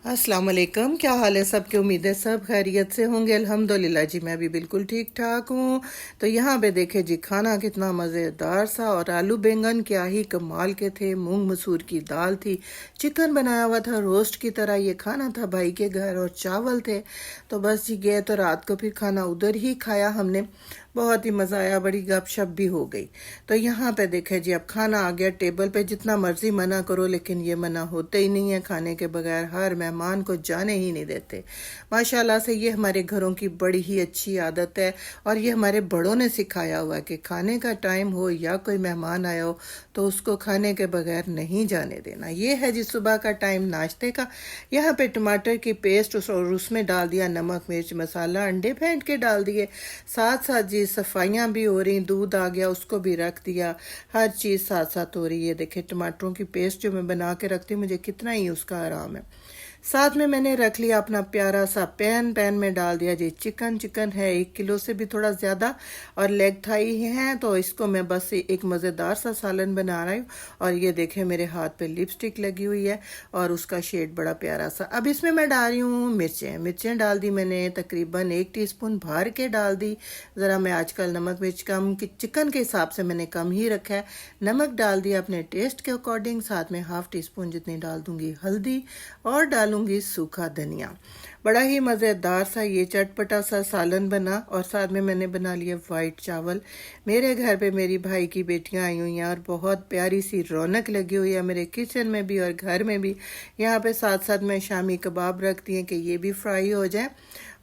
अस्सलाम वालेकुम। क्या हाल है सबकी? उम्मीद है सब खैरियत से होंगे। अल्हम्दुलिल्लाह जी, मैं भी बिल्कुल ठीक ठाक हूँ। तो यहाँ पे देखे जी, खाना कितना मज़ेदार सा, और आलू बैंगन क्या ही कमाल के थे। मूंग मसूर की दाल थी, चिकन बनाया हुआ था रोस्ट की तरह। ये खाना था भाई के घर, और चावल थे। तो बस जी गए तो रात को फिर खाना उधर ही खाया हमने। बहुत ही मज़ा आया, बड़ी गपशप भी हो गई। तो यहाँ पे देखे जी, अब खाना आ गया टेबल पे। जितना मर्जी मना करो लेकिन ये मना होते ही नहीं है खाने के बगैर। हर मेहमान को जाने ही नहीं देते। माशाल्लाह से ये हमारे घरों की बड़ी ही अच्छी आदत है, और ये हमारे बड़ों ने सिखाया हुआ है कि खाने का टाइम हो या कोई मेहमान आया हो तो उसको खाने के बगैर नहीं जाने देना। ये है जी सुबह का टाइम नाश्ते का। यहाँ पे टमाटर की पेस्ट और उसमें डाल दिया नमक मिर्च मसाला, अंडे फेंट के डाल दिए। साथ साथ जी सफाइयाँ भी हो रही, दूध आ गया उसको भी रख दिया। हर चीज़ साथ साथ हो रही है। देखिए टमाटरों की पेस्ट जो मैं बना के रखती हूँ, मुझे कितना ही उसका आराम है। साथ में मैंने रख लिया अपना प्यारा सा पैन में डाल दिया जी चिकन। चिकन है 1 किलो से भी थोड़ा ज़्यादा, और लेग थाई है। तो इसको मैं बस एक मज़ेदार सा सालन बना रही हूँ। और ये देखें मेरे हाथ पे लिपस्टिक लगी हुई है, और उसका शेड बड़ा प्यारा सा। अब इसमें मैं डाल रही हूँ मिर्चें। मिर्चें डाल दी मैंने तकरीबन 1 टीस्पून भर के डाल दी। ज़रा मैं आजकल नमक मिर्च कम कि चिकन के हिसाब से मैंने कम ही रखा है। नमक डाल दिया अपने टेस्ट के अकॉर्डिंग। साथ में ½ टीस्पून जितनी डाल दूंगी हल्दी, और डालूंगी सूखा धनिया। बड़ा ही मज़ेदार सा ये चटपटा सा सालन बना। और साथ में मैंने बना लिए वाइट चावल। मेरे घर पे मेरी भाई की बेटियां आई हुई हैं, और बहुत प्यारी सी रौनक लगी हुई है मेरे किचन में भी और घर में भी। यहाँ पे साथ साथ मैं शामी कबाब रखती हैं कि ये भी फ्राई हो जाए।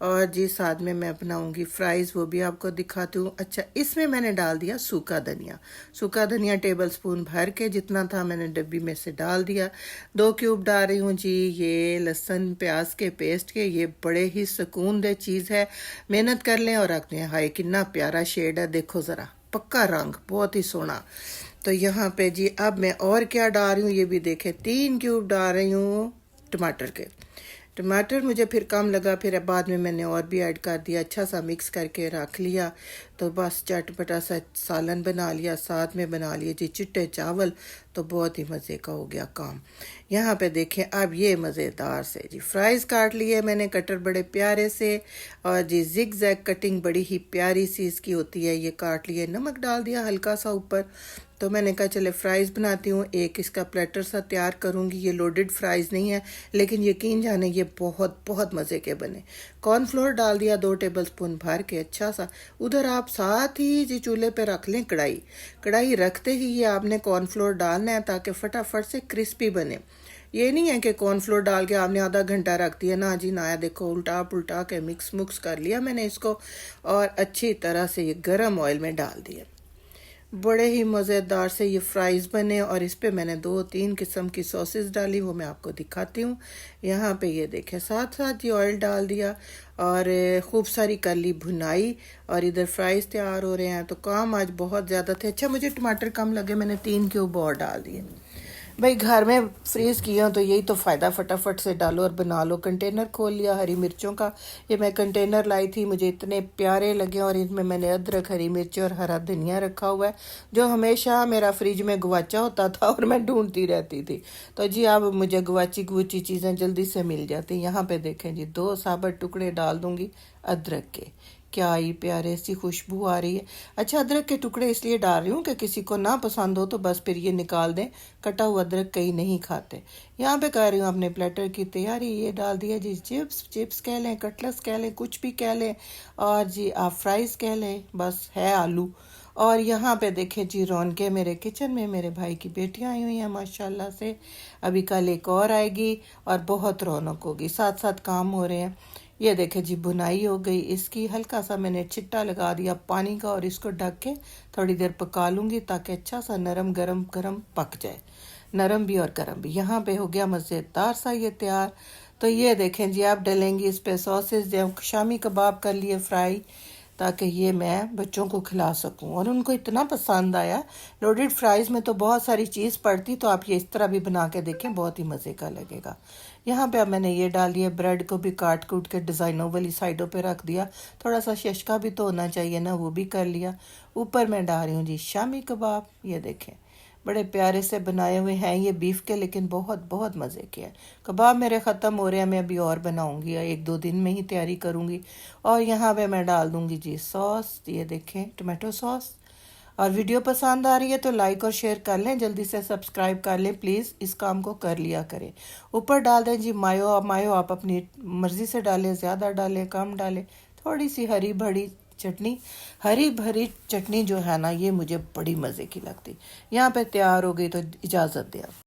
और जी साथ में मैं बनाऊंगी फ्राइज़, वो भी आपको दिखाती हूँ। अच्छा, इसमें मैंने डाल दिया सूखा धनिया। सूखा धनिया टेबल स्पून भर के जितना था मैंने डब्बी में से डाल दिया। 2 क्यूब डाल रही हूँ जी ये लहसुन प्याज के पेस्ट के। ये बड़े ही सुकून दे चीज़ है, मेहनत कर लें और रख दें। हाय कितना प्यारा शेड है, देखो ज़रा, पक्का रंग, बहुत ही सोना। तो यहाँ पे जी अब मैं और क्या डाल रही हूँ ये भी देखें। 3 क्यूब डाल रही हूँ टमाटर के। टमाटर मुझे फिर कम लगा, फिर बाद में मैंने और भी ऐड कर दिया। अच्छा सा मिक्स करके रख लिया। तो बस चटपटा सा सालन बना लिया। साथ में बना लिए जी चिट्टे चावल। तो बहुत ही मज़े का हो गया काम। यहाँ पे देखें अब ये मज़ेदार से जी फ्राइज़ काट लिए मैंने कटर बड़े प्यारे से। और जी जिग जैग कटिंग बड़ी ही प्यारी सी इसकी होती है। ये काट लिए, नमक डाल दिया हल्का सा ऊपर। तो मैंने कहा चले फ्राइज़ बनाती हूँ। एक इसका प्लेटर सा तैयार करूँगी। ये लोडेड फ्राइज़ नहीं है, लेकिन यकीन जाने ये बहुत बहुत मज़े के बने। कॉर्नफ्लोर डाल दिया 2 टेबल स्पून भर के अच्छा सा। उधर आप साथ ही जी चूल्हे पे रख लें कढ़ाई। कढ़ाई रखते ही ये आपने कॉर्नफ्लोर डालना है ताकि फटाफट से क्रिस्पी बने। ये नहीं है कि कॉर्नफ्लोर डाल के आपने आधा घंटा रख दिया, ना जी ना। देखो उल्टा पुल्टा के मिक्स मुक्स कर लिया मैंने इसको, और अच्छी तरह से ये गरम ऑयल में डाल दिया। बड़े ही मज़ेदार से ये फ्राइज़ बने। और इस पे मैंने 2-3 किस्म की सॉसेस डाली, वो मैं आपको दिखाती हूँ। यहाँ पे ये देखें, साथ साथ ये ऑयल डाल दिया, और खूब सारी कर ली भुनाई। और इधर फ्राइज़ तैयार हो रहे हैं। तो काम आज बहुत ज़्यादा थे। अच्छा, मुझे टमाटर कम लगे, मैंने 3 क्यूब और डाल दिए। भाई घर में फ्रीज़ किया तो यही तो फ़ायदा, फटाफट से डालो और बना लो। कंटेनर खोल लिया हरी मिर्चों का। ये मैं कंटेनर लाई थी, मुझे इतने प्यारे लगे। और इनमें मैंने अदरक, हरी मिर्च और हरा धनिया रखा हुआ है, जो हमेशा मेरा फ्रिज में गवाचा होता था और मैं ढूंढती रहती थी। तो जी अब मुझे गवाची गुवाची चीज़ें जल्दी से मिल जाती। यहाँ पे देखें जी 2 साबुत टुकड़े डाल दूंगी अदरक के। क्या ही प्यारे सी खुशबू आ रही है। अच्छा, अदरक के टुकड़े इसलिए डाल रही हूँ कि किसी को ना पसंद हो तो बस फिर ये निकाल दें। कटा हुआ अदरक कई नहीं खाते। यहाँ पे कर रही हूँ अपने प्लेटर की तैयारी। ये डाल दिया जी चिप्स, चिप्स कह लें, कटलेट्स कह लें, कुछ भी कह लें। और जी आप फ्राइज़ कह लें, बस है आलू। और यहाँ पे देखें जी रौनके मेरे किचन में। मेरे भाई की बेटियां आई हुई हैं माशाल्लाह से। अभी कल एक और आएगी, और बहुत रौनक होगी। साथ साथ काम हो रहे हैं। ये देखें जी बुनाई हो गई इसकी। हल्का सा मैंने छिट्टा लगा दिया पानी का, और इसको ढक के थोड़ी देर पका लूँगी ताकि अच्छा सा नरम गरम गरम पक जाए। नरम भी और गरम भी। यहाँ पे हो गया मज़ेदार सा ये तैयार। तो ये देखें जी आप डलेंगी इस पे सॉसेस, जो शामी कबाब कर लिए फ्राई, ताकि ये मैं बच्चों को खिला सकूं। और उनको इतना पसंद आया। लोडेड फ्राइज़ में तो बहुत सारी चीज़ पड़ती, तो आप ये इस तरह भी बना के देखें, बहुत ही मज़े का लगेगा। यहाँ पे अब मैंने ये डाल दिया, ब्रेड को भी काट कूट के डिज़ाइनों वाली साइडों पे रख दिया। थोड़ा सा शशका भी तो होना चाहिए ना, वो भी कर लिया। ऊपर मैं डाल रही हूँ जी शामी कबाब। ये देखें बड़े प्यारे से बनाए हुए हैं ये बीफ के, लेकिन बहुत बहुत मज़े के हैं। कबाब मेरे ख़त्म हो रहे हैं, मैं अभी और बनाऊंगी, 1-2 दिन में ही तैयारी करूंगी। और यहाँ पे मैं डाल दूंगी जी सॉस, ये देखें टमाटो सॉस। और वीडियो पसंद आ रही है तो लाइक और शेयर कर लें, जल्दी से सब्सक्राइब कर लें प्लीज़, इस काम को कर लिया करें। ऊपर डाल दें जी मायो, मायो आप अपनी मर्ज़ी से डालें, ज़्यादा डालें कम डालें। थोड़ी सी हरी भरी चटनी, हरी भरी चटनी जो है ना, ये मुझे बड़ी मज़े की लगती। यहाँ पे तैयार हो गई तो इजाज़त दें आप।